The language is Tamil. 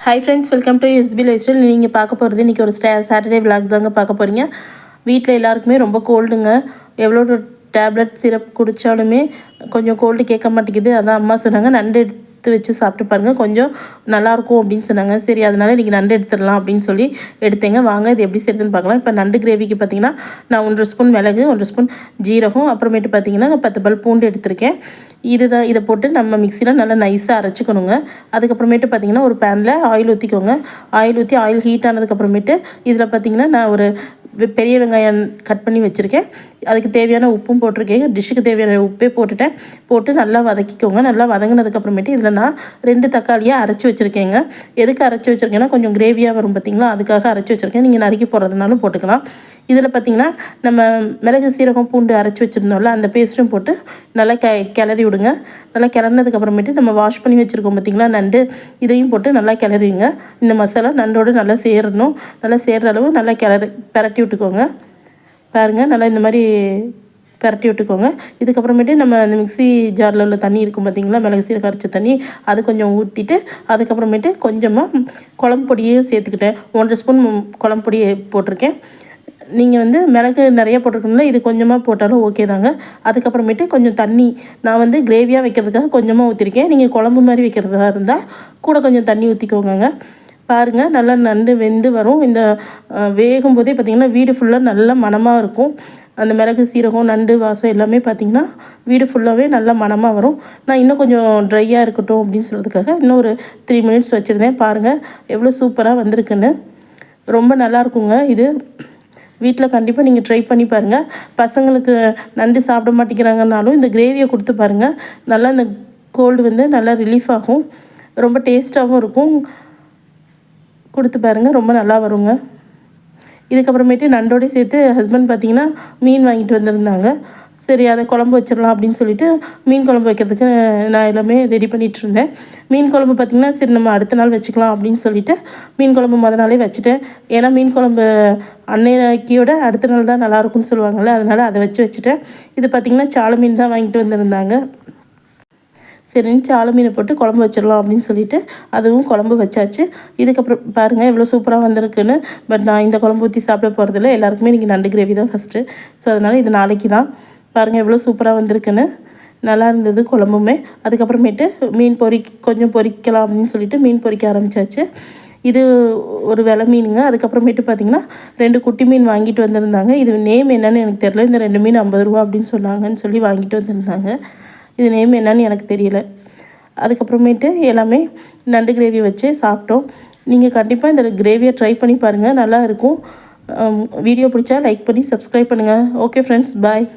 Hi friends, welcome to SP life style. நீங்கள் பார்க்க போகிறது இன்றைக்கி ஒரு சாட்டர்டே விளாக் தாங்க பார்க்க போகிறீங்க. வீட்டில் எல்லாருக்குமே ரொம்ப கோல்டுங்க. எவ்வளோ டேப்லெட் சிரப் குடித்தாலுமே கொஞ்சம் கோல்டு கேட்க மாட்டேங்குது. அதான் அம்மா சொன்னாங்க நண்டு எடுத்து வச்சு சாப்பிட்டு பாருங்கள், கொஞ்சம் நல்லாயிருக்கும் அப்படின்னு சொன்னாங்க. சரி, அதனால் இன்றைக்கி நண்டு எடுத்துடலாம் அப்படின்னு சொல்லி எடுத்தேங்க. வாங்க இது எப்படி செய்யுதுன்னு பார்க்கலாம். இப்போ நண்டு கிரேவிக்கு பார்த்திங்கன்னா நான் 1.5 ஸ்பூன் மிளகு, 1 ஸ்பூன் ஜீரகம், அப்புறமேட்டு பார்த்திங்கன்னா 10 பல் பூண்டு எடுத்திருக்கேன். இதுதான் இதை போட்டு நம்ம மிக்சியில் நல்லா நைஸாக அரைச்சிக்கணுங்க. அதுக்கப்புறமேட்டு பார்த்திங்கன்னா ஒரு பேனில் ஆயில் ஊற்றிக்கோங்க. ஆயில் ஊற்றி ஆயில் ஹீட் ஆனதுக்கப்புறமேட்டு இதில் பார்த்திங்கன்னா நான் ஒரு பெரிய வெங்காயம் கட் பண்ணி வச்சுருக்கேன். அதுக்கு தேவையான உப்பும் போட்டிருக்கேன். டிஷ்ஷுக்கு தேவையான உப்பே போட்டு நல்லா வதக்கிக்கோங்க. நல்லா வதங்கினதுக்கப்புறமேட்டு இதில் நான் 2 தக்காளியாக அரைச்சி வச்சுருக்கேங்க. எதுக்கு அரைச்சி வச்சுருக்கேன்னா கொஞ்சம் கிரேவியாக வரும் பார்த்திங்களா, அதுக்காக அரைச்சி வச்சுருக்கேன். நீங்கள் நறுக்கி போடுறதுனாலும் போட்டுக்கலாம். இதில் பார்த்திங்கன்னா நம்ம மிளகு சீரகம் பூண்டு அரைச்சி வச்சுருந்தோம்ல, அந்த பேஸ்ட்டும் போட்டு நல்லா கிளறி விடுங்க. நல்லா கிளறினதுக்கப்புறமேட்டு நம்ம வாஷ் பண்ணி வச்சுருக்கோம் பார்த்திங்களா நண்டு, இதையும் போட்டு நல்லா கிளறிங்க. இந்த மசாலா நண்டோடு நல்லா சேரணும். நல்லா சேர்கிற அளவு நல்லா பரட்டி விட்டுக்கோங்க. பாருங்கள், நல்லா இந்த மாதிரி பரட்டி விட்டுக்கோங்க. இதுக்கப்புறமேட்டு நம்ம அந்த மிக்ஸி ஜாரில் உள்ள தண்ணி இருக்கும் பார்த்திங்களா, மிளகு சீரகம் அரைச்ச தண்ணி, அது கொஞ்சம் ஊற்றிட்டு அதுக்கப்புறமேட்டு கொஞ்சமாக குழம்பு பொடியையும் சேர்த்துக்கிட்டேன். 1.5 ஸ்பூன் குழம்பு பொடியை போட்டிருக்கேன். நீங்கள் மிளகு நிறைய போட்டிருக்கணும்ல, இது கொஞ்சமாக போட்டாலும் ஓகே தாங்க. அதுக்கப்புறமேட்டு கொஞ்சம் தண்ணி நான் கிரேவியாக வைக்கிறதுக்காக கொஞ்சமாக ஊற்றிருக்கேன். நீங்கள் குழம்பு மாதிரி வைக்கிறதா இருந்தால் கூட கொஞ்சம் தண்ணி ஊற்றிக்கோங்க. பாருங்கள், நல்லா நண்டு வெந்து வரும். இந்த வேகும் போதே பார்த்திங்கன்னா வீடு ஃபுல்லாக நல்ல மணமாக இருக்கும். அந்த மிளகு சீரகம் நண்டு வாசம் எல்லாமே பார்த்திங்கன்னா வீடு ஃபுல்லாகவே நல்லா மணமாக வரும். நான் இன்னும் கொஞ்சம் ட்ரையாக இருக்கட்டும் அப்படின்னு சொல்கிறதுக்காக இன்னும் ஒரு 3 மினிட்ஸ் வச்சுருந்தேன். பாருங்கள் எவ்வளோ சூப்பராக வந்திருக்குன்னு. ரொம்ப நல்லாயிருக்குங்க. இது வீட்டில் கண்டிப்பாக நீங்கள் ட்ரை பண்ணி பாருங்கள். பசங்களுக்கு நண்டு சாப்பிட மாட்டேங்கிறாங்கனாலும் இந்த கிரேவியை கொடுத்து பாருங்கள். நல்லா இந்த கோல்டு நல்லா ரிலீஃப் ஆகும். ரொம்ப டேஸ்ட்டாகவும் இருக்கும். கொடுத்து பாருங்கள், ரொம்ப நல்லா வருங்க. இதுக்கப்புறமேட்டு நண்டோடய சேர்த்து ஹஸ்பண்ட் பார்த்திங்கன்னா மீன் வாங்கிட்டு வந்திருந்தாங்க. சரி, அதை குழம்பு வச்சிடலாம் அப்படின்னு சொல்லிட்டு மீன் குழம்பு வைக்கிறதுக்கு நான் எல்லாமே ரெடி பண்ணிகிட்டு இருந்தேன். மீன் குழம்பு பார்த்திங்கன்னா சரி நம்ம அடுத்த நாள் வச்சுக்கலாம் அப்படின்னு சொல்லிட்டு மீன் குழம்பு மொதல் நாளே வச்சுட்டேன். ஏன்னா மீன் குழம்பு அன்னைக்கியோட அடுத்த நாள் தான் நல்லாயிருக்கும்னு சொல்லுவாங்கள்ல, அதனால் அதை வச்சுட்டேன். இது பார்த்திங்கன்னா சால மீன் தான் வாங்கிட்டு வந்திருந்தாங்க. சரின்னு சால மீனை போட்டு குழம்பு வச்சிடலாம் அப்படின்னு சொல்லிட்டு அதுவும் குழம்பு வச்சாச்சு. இதுக்கப்புறம் பாருங்கள் எவ்வளோ சூப்பராக வந்திருக்குன்னு. பட் நான் இந்த குழம்பு ஊற்றி சாப்பிட போகிறதில்ல. எல்லாருக்குமே இன்றைக்கி நண்டு கிரேவி தான் ஃபஸ்ட்டு. ஸோ அதனால் இது நாளைக்கு தான். பாருங்கள் எவ்வளோ சூப்பராக வந்திருக்குன்னு. நல்லா இருந்தது குழம்புமே. அதுக்கப்புறமேட்டு மீன் கொஞ்சம் பொரிக்கலாம் அப்படின்னு சொல்லிட்டு மீன் பொரிக்க ஆரம்பித்தாச்சு. இது ஒரு வெலை மீனுங்க. அதுக்கப்புறமேட்டு பார்த்திங்கன்னா 2 குட்டி மீன் வாங்கிட்டு வந்திருந்தாங்க. இது நேம் என்னன்னு எனக்கு தெரியல. இந்த 2 மீன் 50 ரூபா அப்படின்னு சொன்னாங்கன்னு சொல்லி வாங்கிட்டு வந்திருந்தாங்க. இது நேம் என்னன்னு எனக்கு தெரியல. அதுக்கப்புறமேட்டு எல்லாமே நண்டு கிரேவி வச்சு சாப்பிட்டோம். நீங்கள் கண்டிப்பாக இந்த கிரேவியை ட்ரை பண்ணி பாருங்கள், நல்லா இருக்கும். வீடியோ பிடிச்சா லைக் பண்ணி சப்ஸ்கிரைப் பண்ணுங்கள். ஓகே ஃப்ரெண்ட்ஸ், பாய்.